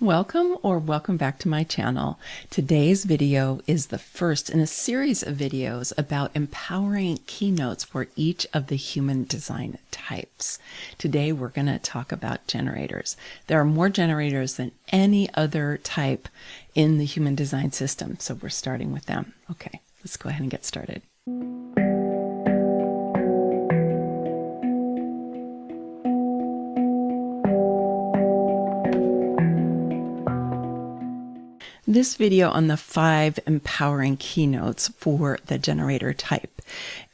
Welcome back to my channel. Today's video is the first in a series of videos about empowering keynotes for each of the human design types. Today we're going to talk about generators. There are more generators than any other type in the human design system, so we're starting with them. Okay, let's go ahead and get started. This video on the 5 empowering keynotes for the generator type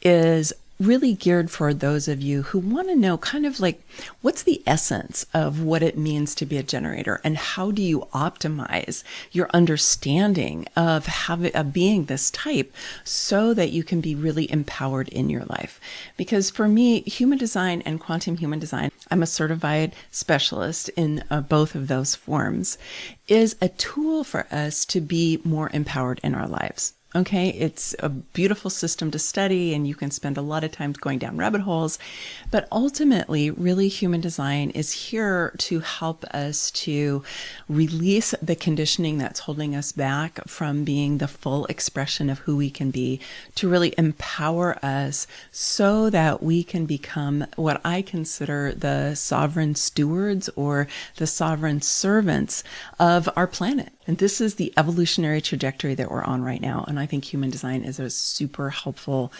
is really geared for those of you who want to know kind of like what's the essence of what it means to be a generator and how do you optimize your understanding of being this type so that you can be really empowered in your life. Because for me, human design and quantum human design, I'm a certified specialist in both of those forms, is a tool for us to be more empowered in our lives. Okay, it's a beautiful system to study and you can spend a lot of time going down rabbit holes, but ultimately really human design is here to help us to release the conditioning that's holding us back from being the full expression of who we can be, to really empower us so that we can become what I consider the sovereign stewards or the sovereign servants of our planet. And this is the evolutionary trajectory that we're on right now. And I think human design is a super helpful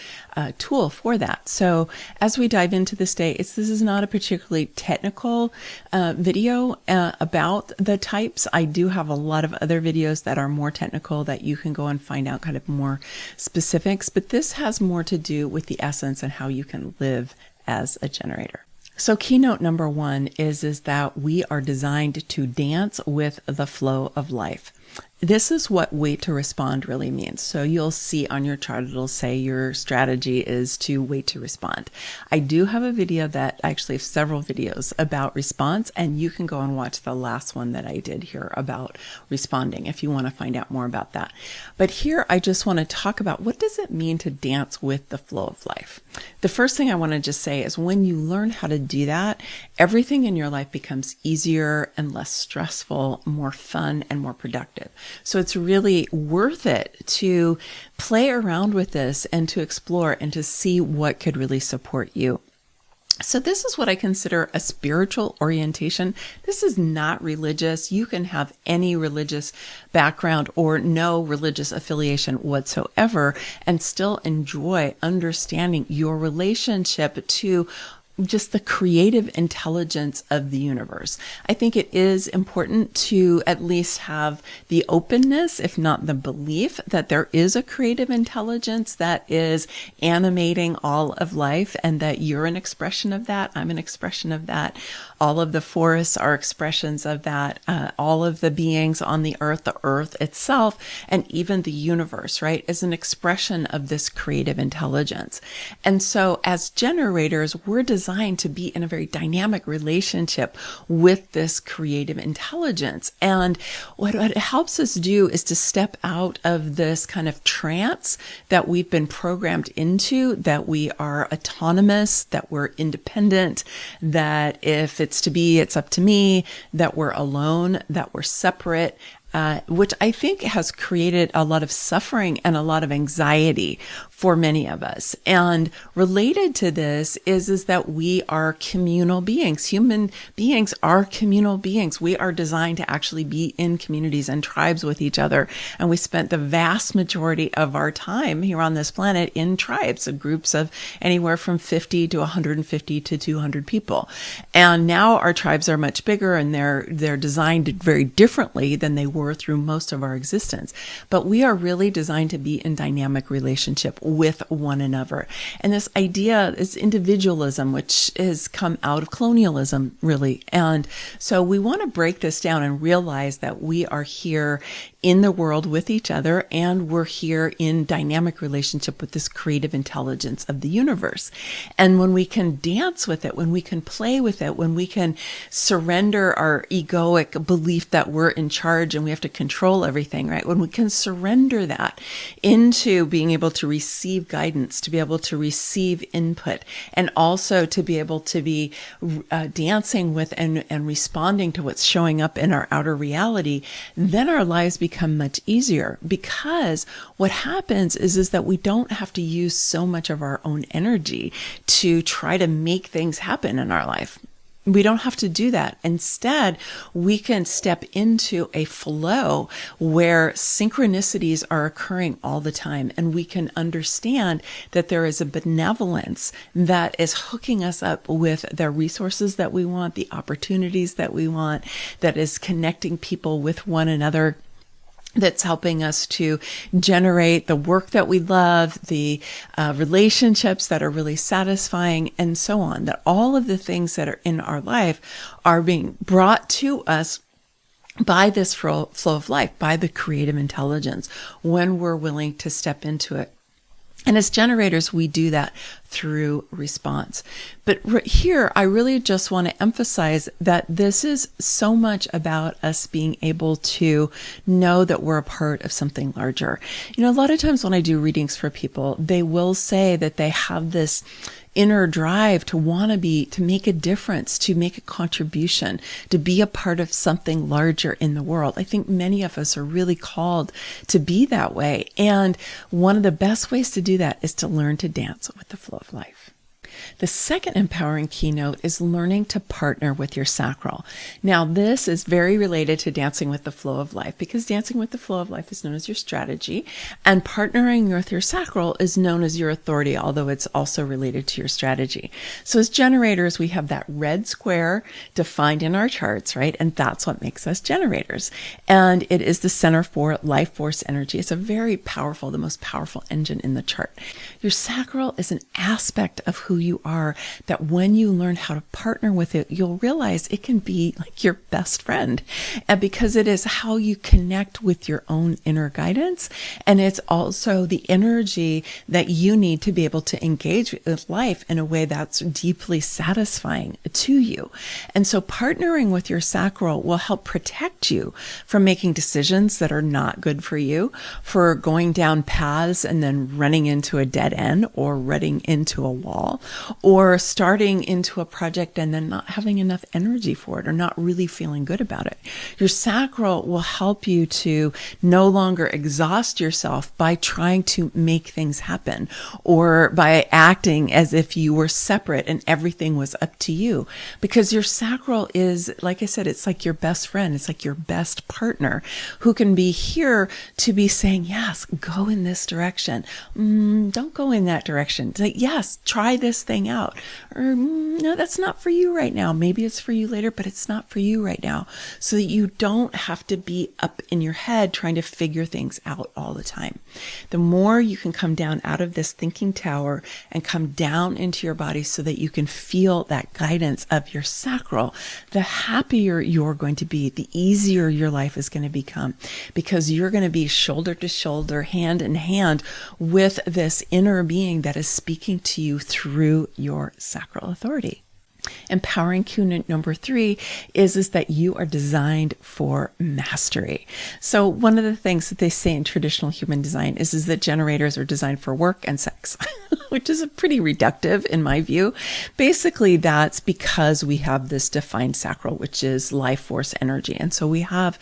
tool for that. So as we dive into this day, this is not a particularly technical video about the types. I do have a lot of other videos that are more technical that you can go and find out kind of more specifics. But this has more to do with the essence and how you can live as a generator. So keynote number 1 is that we are designed to dance with the flow of life. This is what wait to respond really means. So you'll see on your chart, it'll say your strategy is to wait to respond. I do have a video that actually have several videos about response, and you can go and watch the last one that I did here about responding if you want to find out more about that. But here I just want to talk about what does it mean to dance with the flow of life. The first thing I want to just say is when you learn how to do that, everything in your life becomes easier and less stressful, more fun and more productive. So it's really worth it to play around with this and to explore and to see what could really support you. So this is what I consider a spiritual orientation. This is not religious. You can have any religious background or no religious affiliation whatsoever and still enjoy understanding your relationship to just the creative intelligence of the universe. I think it is important to at least have the openness, if not the belief, that there is a creative intelligence that is animating all of life and that you're an expression of that. I'm an expression of that. All of the forests are expressions of that. All of the beings on the earth itself, and even the universe, right, is an expression of this creative intelligence. And so as generators, we're designed to be in a very dynamic relationship with this creative intelligence. And what it helps us do is to step out of this kind of trance that we've been programmed into, that we are autonomous, that we're independent, that if it's to be, it's up to me, that we're alone, that we're separate, which I think has created a lot of suffering and a lot of anxiety for many of us. And related to this is that we are communal beings. Human beings are communal beings. We are designed to actually be in communities and tribes with each other. And we spent the vast majority of our time here on this planet in tribes, groups of anywhere from 50 to 150 to 200 people. And now our tribes are much bigger and they're designed very differently than they were through most of our existence. But we are really designed to be in dynamic relationship with one another. And this idea is individualism, which has come out of colonialism, really. And so we want to break this down and realize that we are here in the world with each other, and we're here in dynamic relationship with this creative intelligence of the universe. And when we can dance with it, when we can play with it, when we can surrender our egoic belief that we're in charge and we have to control everything, right? When we can surrender that into being able to receive guidance, to be able to receive input, and also to be able to be dancing with and responding to what's showing up in our outer reality, then our lives become much easier, because what happens is that we don't have to use so much of our own energy to try to make things happen in our life. We don't have to do that. Instead, we can step into a flow where synchronicities are occurring all the time, and we can understand that there is a benevolence that is hooking us up with the resources that we want, the opportunities that we want, that is connecting people with one another, that's helping us to generate the work that we love, the relationships that are really satisfying, and so on. That all of the things that are in our life are being brought to us by this flow of life, by the creative intelligence, when we're willing to step into it. And as generators, we do that through response. But here, I really just want to emphasize that this is so much about us being able to know that we're a part of something larger. You know, a lot of times when I do readings for people, they will say that they have this inner drive to want to make a difference, to make a contribution, to be a part of something larger in the world. I think many of us are really called to be that way. And one of the best ways to do that is to learn to dance with the flow of life. The second empowering keynote is learning to partner with your sacral. Now, this is very related to dancing with the flow of life, because dancing with the flow of life is known as your strategy, and partnering with your sacral is known as your authority, although it's also related to your strategy. So as generators, we have that red square defined in our charts, right? And that's what makes us generators. And it is the center for life force energy. It's a very powerful, the most powerful engine in the chart. Your sacral is an aspect of who you are, that when you learn how to partner with it, you'll realize it can be like your best friend. And because it is how you connect with your own inner guidance, and it's also the energy that you need to be able to engage with life in a way that's deeply satisfying to you. And so partnering with your sacral will help protect you from making decisions that are not good for you, for going down paths and then running into a dead end or running into a wall, or starting into a project and then not having enough energy for it, or not really feeling good about it. Your sacral will help you to no longer exhaust yourself by trying to make things happen, or by acting as if you were separate and everything was up to you. Because your sacral is, like I said, it's like your best friend. It's like your best partner who can be here to be saying, yes, go in this direction. Don't go in that direction. Like, yes, try this thing out. Or no, that's not for you right now. Maybe it's for you later, but it's not for you right now. So that you don't have to be up in your head trying to figure things out all the time. The more you can come down out of this thinking tower and come down into your body so that you can feel that guidance of your sacral, the happier you're going to be, the easier your life is going to become, because you're going to be shoulder to shoulder, hand in hand with this inner being that is speaking to you through your sacral authority. Empowering keynote number 3 is that you are designed for mastery. So one of the things that they say in traditional human design is that generators are designed for work and sex, which is a pretty reductive in my view. Basically, that's because we have this defined sacral, which is life force energy. And so we have,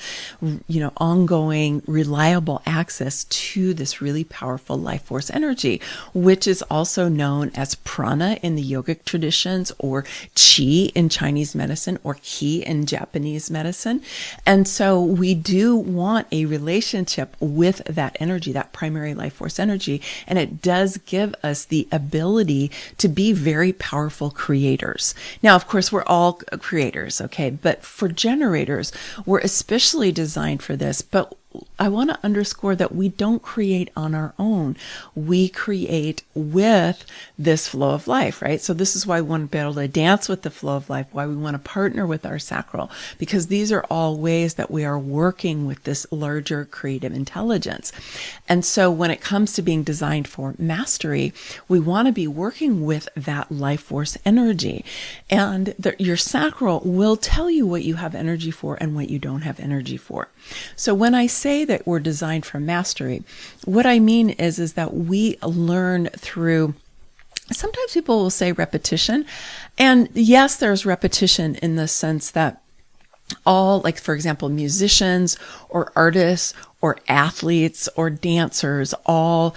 ongoing, reliable access to this really powerful life force energy, which is also known as prana in the yogic traditions, or Qi in Chinese medicine, or Ki in Japanese medicine. And so we do want a relationship with that energy, that primary life force energy. And it does give us the ability to be very powerful creators. Now, of course, we're all creators, okay? But for generators, we're especially designed for this. But I want to underscore that we don't create on our own. We create with this flow of life, right? So this is why we want to be able to dance with the flow of life, why we want to partner with our sacral, because these are all ways that we are working with this larger creative intelligence. And so when it comes to being designed for mastery, we want to be working with that life force energy. And your sacral will tell you what you have energy for and what you don't have energy for. So when I say that we're designed for mastery, what I mean is that we learn through, sometimes people will say repetition. And yes, there's repetition in the sense that all, like, for example, musicians or artists or athletes or dancers all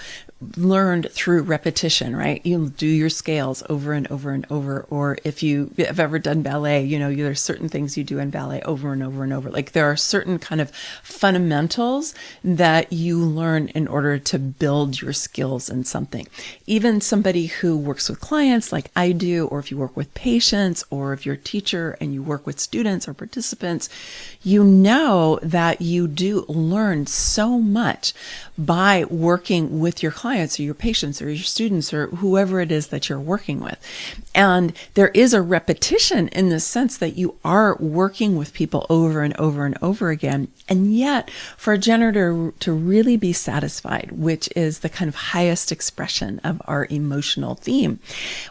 learned through repetition, right? You do your scales over and over and over. Or if you have ever done ballet, you know, there's certain things you do in ballet over and over and over. Like there are certain kind of fundamentals that you learn in order to build your skills in something. Even somebody who works with clients like I do, or if you work with patients, or if you're a teacher and you work with students or participants, you know that you do learn so much by working with your clients or your patients or your students or whoever it is that you're working with. And there is a repetition in the sense that you are working with people over and over and over again. And yet for a generator to really be satisfied, which is the kind of highest expression of our emotional theme,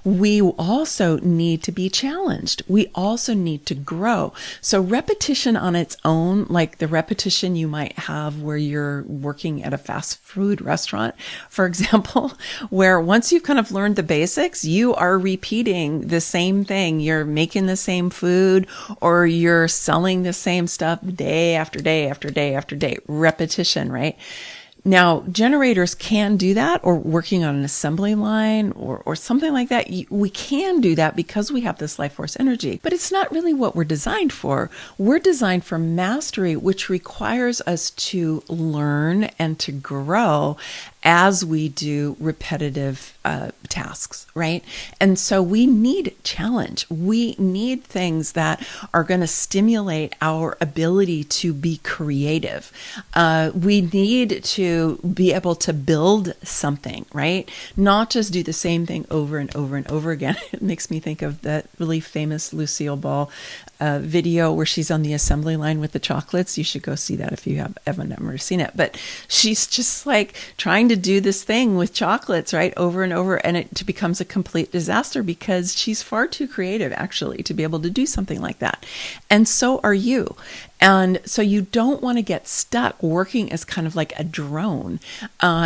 we also need to be challenged. We also need to grow. So repetition on its own, like the repetition you might have where you're working at a fast food restaurant, for example, where once you've kind of learned the basics, you are repeating the same thing. You're making the same food, or you're selling the same stuff day after day after day after day. Repetition, right? Now, generators can do that, or working on an assembly line or something like that. We can do that because we have this life force energy, but it's not really what we're designed for. We're designed for mastery, which requires us to learn and to grow as we do repetitive tasks, right? And so we need challenge. We need things that are going to stimulate our ability to be creative. We need to be able to build something, right? Not just do the same thing over and over and over again. It makes me think of that really famous Lucille Ball video where she's on the assembly line with the chocolates. You should go see that if you haven't ever seen it. But she's just like trying to do this thing with chocolates, right, over and over, and it becomes a complete disaster because she's far too creative, actually, to be able to do something like that. And so are you. And so you don't want to get stuck working as kind of like a drone,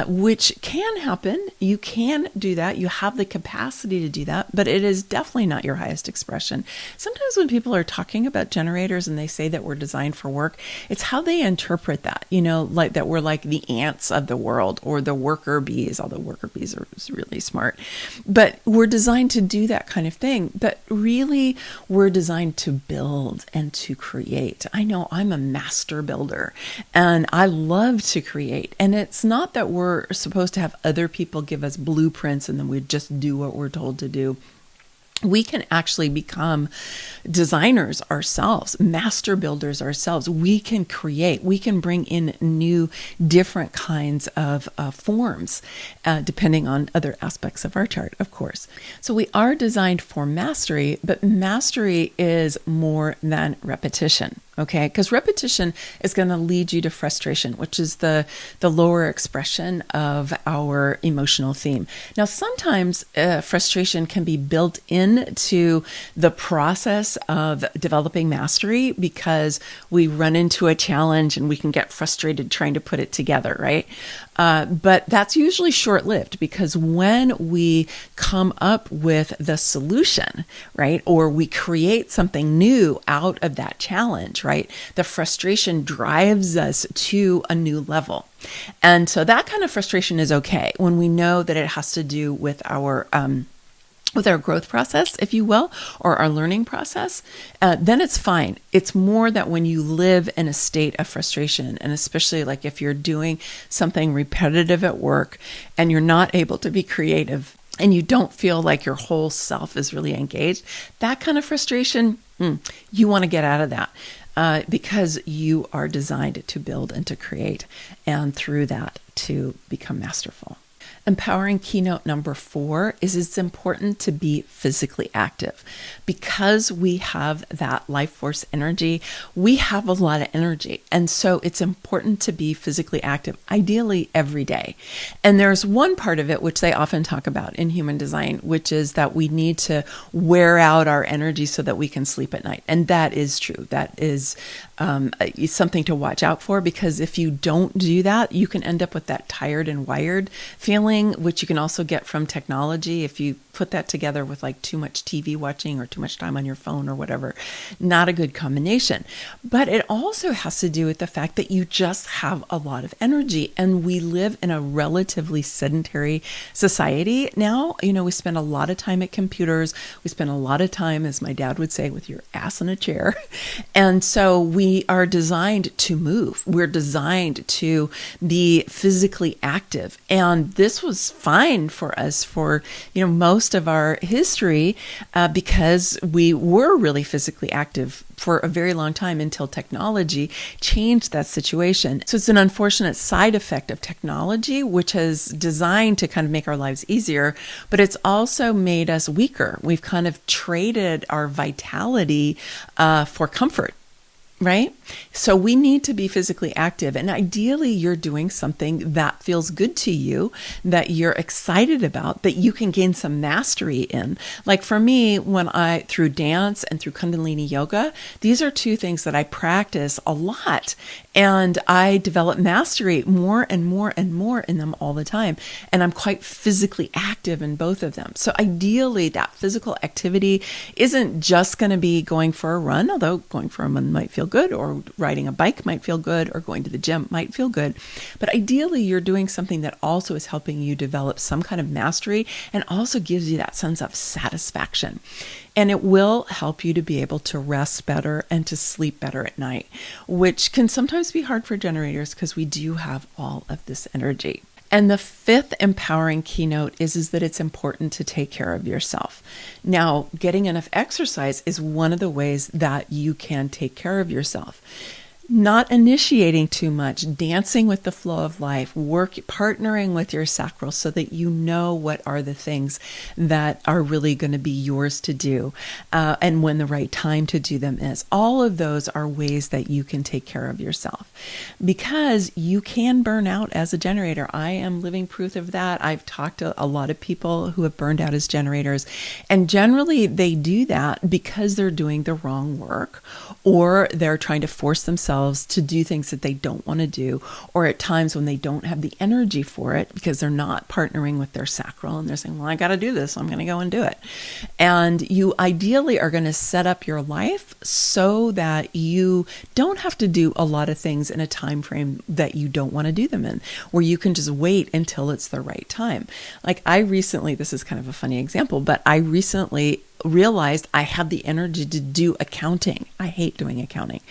which can happen. You can do that. You have the capacity to do that, but it is definitely not your highest expression. Sometimes when people are talking about generators and they say that we're designed for work, it's how they interpret that, you know, like that we're like the ants of the world or the worker bees, although worker bees are really smart. But we're designed to do that kind of thing. But really, we're designed to build and to create. I know I'm a master builder and I love to create. And it's not that we're supposed to have other people give us blueprints and then we just do what we're told to do. We can actually become designers ourselves, master builders ourselves. We can create, we can bring in new, different kinds of forms, depending on other aspects of our chart, of course. So we are designed for mastery, but mastery is more than repetition. Okay, because repetition is going to lead you to frustration, which is the lower expression of our emotional theme. Now, sometimes frustration can be built into the process of developing mastery because we run into a challenge and we can get frustrated trying to put it together, right? But that's usually short-lived because when we come up with the solution, right, or we create something new out of that challenge, right, the frustration drives us to a new level. And so that kind of frustration is okay when we know that it has to do with our growth process, if you will, or our learning process, then it's fine. It's more that when you live in a state of frustration, and especially like if you're doing something repetitive at work and you're not able to be creative and you don't feel like your whole self is really engaged, that kind of frustration, you want to get out of that. because you are designed to build and to create, and through that to become masterful. Empowering keynote number 4 is it's important to be physically active. Because we have that life force energy, we have a lot of energy. And so it's important to be physically active, ideally every day. And there's one part of it, which they often talk about in human design, which is that we need to wear out our energy so that we can sleep at night. And that is true. That is something to watch out for, because if you don't do that, you can end up with that tired and wired feeling, which you can also get from technology. If you put that together with like too much TV watching or too much time on your phone or whatever, not a good combination. But it also has to do with the fact that you just have a lot of energy, and we live in a relatively sedentary society now. You know, we spend a lot of time at computers. We spend a lot of time, as my dad would say, with your ass in a chair. And so we are designed to move. We're designed to be physically active. And this was fine for us for, most of our history because we were really physically active for a very long time until technology changed that situation. So it's an unfortunate side effect of technology, which is designed to kind of make our lives easier, but it's also made us weaker. We've kind of traded our vitality for comfort. Right? So we need to be physically active. And ideally, you're doing something that feels good to you, that you're excited about, that you can gain some mastery in. Like for me, through dance and through Kundalini yoga, these are two things that I practice a lot. And I develop mastery more and more and more in them all the time. And I'm quite physically active in both of them. So ideally, that physical activity isn't just going to be going for a run, although going for a run might feel good, or riding a bike might feel good, or going to the gym might feel good. But ideally, you're doing something that also is helping you develop some kind of mastery and also gives you that sense of satisfaction. And it will help you to be able to rest better and to sleep better at night, which can sometimes be hard for generators because we do have all of this energy. And the 5th empowering keynote is that it's important to take care of yourself. Now, getting enough exercise is one of the ways that you can take care of yourself. Not initiating too much, dancing with the flow of life, partnering with your sacral so that you know what are the things that are really going to be yours to do and when the right time to do them is. All of those are ways that you can take care of yourself, because you can burn out as a generator. I am living proof of that. I've talked to a lot of people who have burned out as generators, and generally they do that because they're doing the wrong work, or they're trying to force themselves to do things that they don't want to do, or at times when they don't have the energy for it because they're not partnering with their sacral and they're saying, well, I got to do this, I'm going to go and do it. And you ideally are going to set up your life so that you don't have to do a lot of things in a time frame that you don't want to do them in, where you can just wait until it's the right time. Like this is kind of a funny example, but I recently realized I had the energy to do accounting. I hate doing accounting.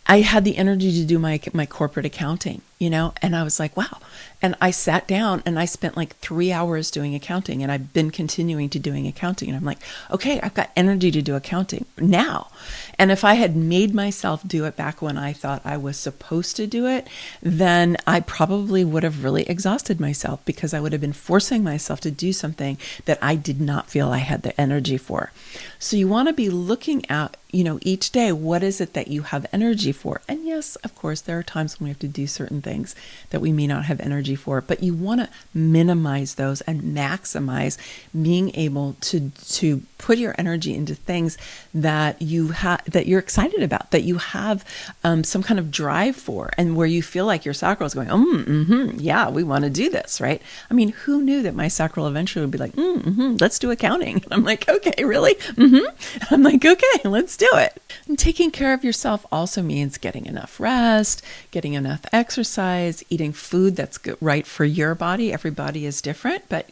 I had the energy to do my corporate accounting, and I was like, wow. And I sat down and I spent like 3 hours doing accounting, and I've been continuing to doing accounting. And I'm like, okay, I've got energy to do accounting now. And if I had made myself do it back when I thought I was supposed to do it, then I probably would have really exhausted myself, because I would have been forcing myself to do something that I did not feel I had the energy for. So you want to be looking at, each day, what is it that you have energy for? And yes, of course, there are times when we have to do certain things that we may not have energy for, but you want to minimize those and maximize being able to put your energy into things that that you're excited about, that you have some kind of drive for, and where you feel like your sacral is going, yeah, we want to do this, right? I mean, who knew that my sacral eventually would be like, let's do accounting? And I'm like, okay, really? I'm like, okay, let's do it. And taking care of yourself also means getting enough enough rest, getting enough exercise, eating food that's good, right for your body. Every body is different, but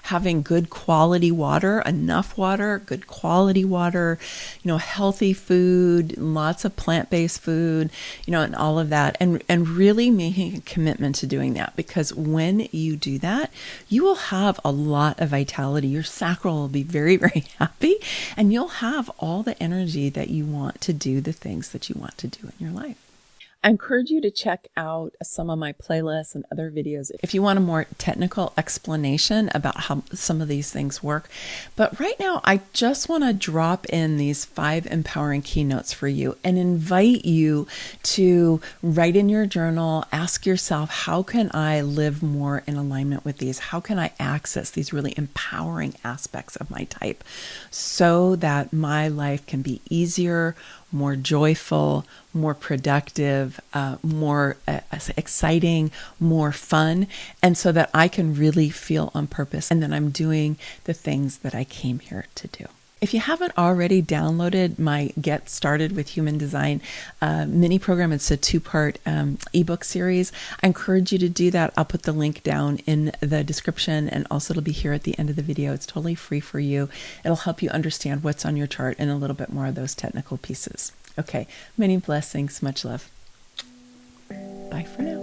having good quality water, enough water, good quality water, healthy food, lots of plant-based food, and all of that, and really making a commitment to doing that, because when you do that, you will have a lot of vitality. Your sacral will be very, very happy, and you'll have all the energy that you want to do the things that you want to do in your life. I encourage you to check out some of my playlists and other videos if you want a more technical explanation about how some of these things work. But right now, I just want to drop in these 5 empowering keynotes for you and invite you to write in your journal, ask yourself, how can I live more in alignment with these? How can I access these really empowering aspects of my type so that my life can be easier, more joyful, more productive, more exciting, more fun, and so that I can really feel on purpose and that I'm doing the things that I came here to do. If you haven't already downloaded my Get Started with Human Design mini program, it's a 2-part ebook series. I encourage you to do that. I'll put the link down in the description, and also it'll be here at the end of the video. It's totally free for you. It'll help you understand what's on your chart and a little bit more of those technical pieces. Okay, many blessings, much love. Bye for now.